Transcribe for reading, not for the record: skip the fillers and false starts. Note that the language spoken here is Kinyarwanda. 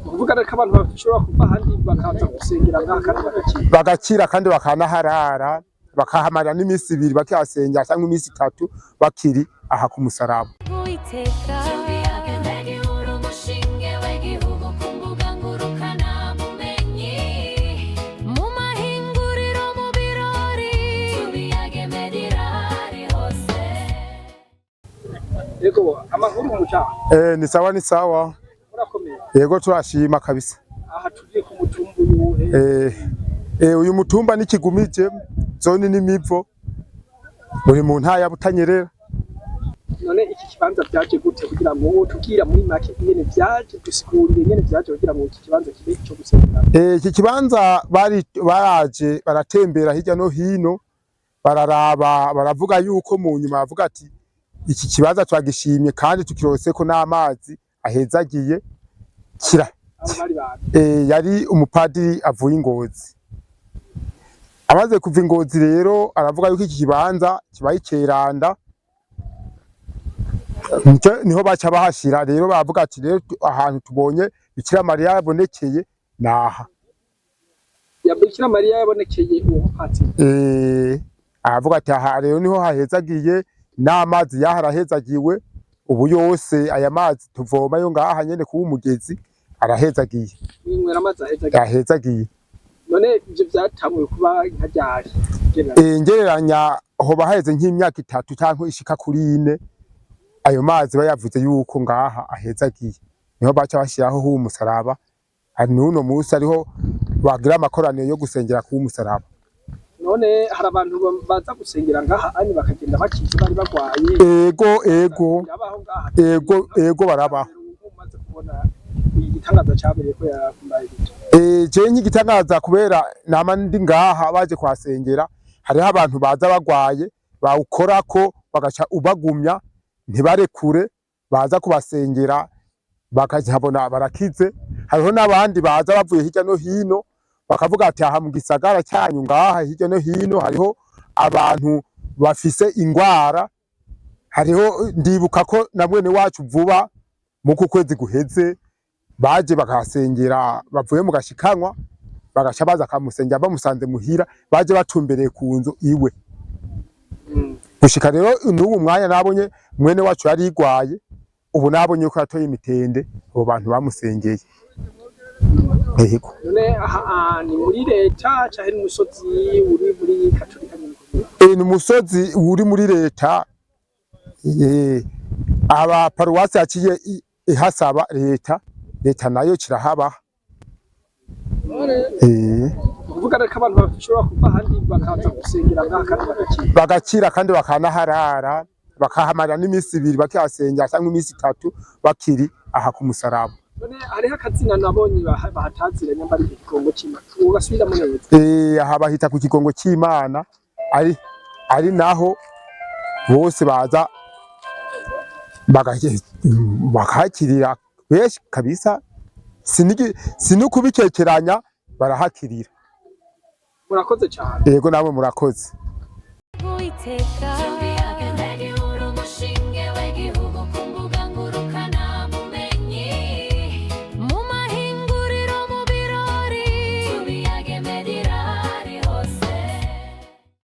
Kuvuga reka abantu bashobora kuva ahandi bakaza gusengera ngaha kandi bagakira kandi bakanaharara bakahamara n'iminsi 2 bakihasengera cyangwa iminsi 3 bakiri aha ku musaraba. Yego amakuru muca. Ni sawa ni sawa. Urakomeye. Yego turashima kabisa. Aha tugiye ku mutumba uyu. Uyu mutumba ni Kigumije zone n'imivo. Uri mu ntara ya Butanyerera. None iki kibanza byaje gute kugira ngo tukira muri make nyene byaje dusigurire nyene byaje kugira ngo iki kibanza kibe cyo gusengera. Iki kibanza baraje baratembera hirya no hino bararaba baravuga yuko mu nyuma bavuga ati iki kibanza twagishimye kandi tukirose ko n'amazi ahezagiye kira. Yari umupadiri avuye Ingozi. Amaze kuva Ingozi rero aravuga yuko iki kibanza kibaye Keranda. Niho baca bahashira rero bavuga ati rero ahantu tubonye Bikira Mariya yabonekeye naha. Ya Bikira Mariya yabonekeye uwo patiri. Aravuga ati aha rero niho hahezagiye n'amazi yaharahezagiwe ubu yose aya mazi tuvoma yo ngaha nyene ku umugezi arahezagiye. Winywera amazi ahezagiye. None ivyo byatamuye kuba nkajyaje. Ngereranya ho baheze nk'imyaka 3 cyangwa ishika kuri 4 ayo mazi bayavuze yuko ngaha ahezagiye. Niho baca bashiraho hu umusaraba. Ari nuno musi ariho bagira amakoraniro yo gusengera ku umusaraba. None hari abantu baza gusengera ngaha ani bakagenda bakije bari bagwaye. Ego barabaho. Umaze kubona igitangaza cyabereye ko yakumbaye gito. Je nyigitangaza kubera nama ndi ngaha baje kwasengera hariho abantu baza bagwaye bawukorako bagaca ubagumya ntibarekure baza kubasengera bakajabona barakize. Hariho n'abandi baza bavuye hirya no hino bakavuga ati aha mu gisagara cyanyu ngaha hirya no hino hariho abantu bafise ingwara. Hariho ndibuka ko na mwene wacu vuba mu kwezi guheze baje bakasengera bavuye mu gashikanwa bagaca baza kamusengera bamusanze muhira baje batumbereye ku nzu iwe. Gushika rero n'ubu mwanya nabonye mwene wacu yari igwaye ubu nabonye ko yatoye imitende abo bantu bamusengeye. None aha ni muri leta cyangwa ni umusozi uri muri Katolika nyine? Ni umusozi uri muri leta. Aba paruwasi yaciye ihasaba leta nayo kirahaba. Kuvuga reka abantu bashobora kuva ahandi bakaza gusengera ngaha kandi bagakira kandi bakanaharara bakahamara n'iminsi 2 bakihasengera cyangwa iminsi 3 bakiri aha ku musaraba. None hariho akazina nabonye bahatazira nyamba ari ikigongo cy'Imana. Ugasubira mu neza. Aha bahita ku kigongo cy'Imana ari naho bose baza bakahakirira benshi kabisa. Sinukubikekeranya barahakirira. Murakoze cyane. Yego namwe murakoze. Uwiteka